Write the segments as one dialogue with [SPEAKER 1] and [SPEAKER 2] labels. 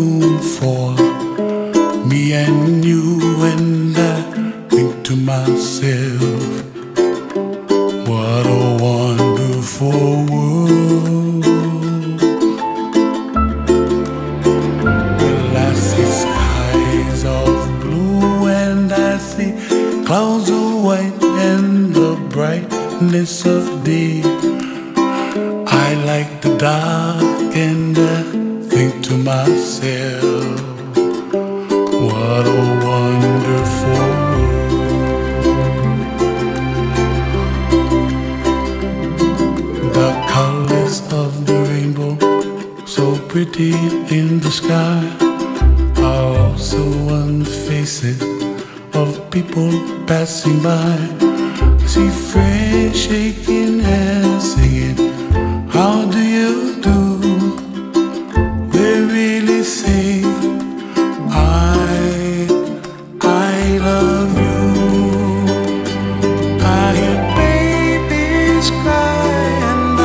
[SPEAKER 1] room for me and you, and I think to myself, what a wonderful world. Well, I see skies of blue and I see clouds of white and the brightness of day. I like the dark and I think to myself, what a wonderful world. The colors of the rainbow, so pretty in the sky, are also on the faces of people passing by. I see friends shaking hands, singing, how do you do? They really say, I love you. I hear babies cry and I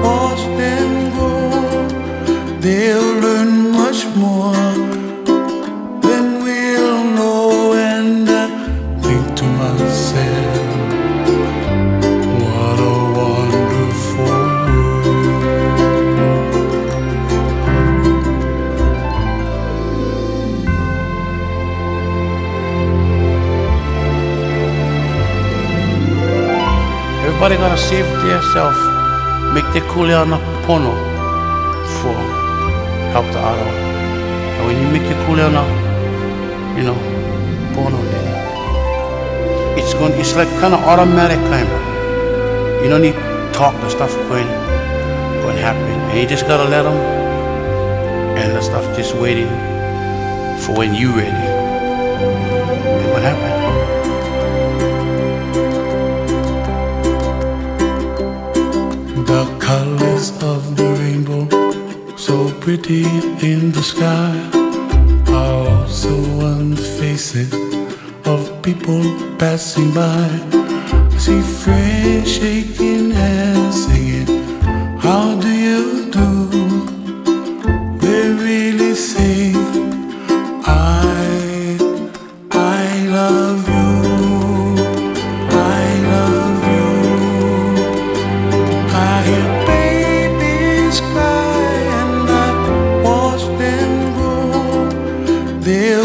[SPEAKER 1] watch them grow. They'll learn much more than we'll know, and I think to myself, what a wonderful world.
[SPEAKER 2] Everybody gotta save themselves, make their kuleana pono for help the other. And when you make your kuleana, pono, then it's like kind of automatic kind of. You don't need to talk the stuff going happen. And you just gotta let them, and the stuff just waiting for when you ready. And what happened?
[SPEAKER 1] The colors of the rainbow, so pretty in the sky, are also on the faces of people passing by. I see friends shaking hands, singing, how do you do? They really say, I love you. I love you. I hear babies cry and I watch them grow. They'll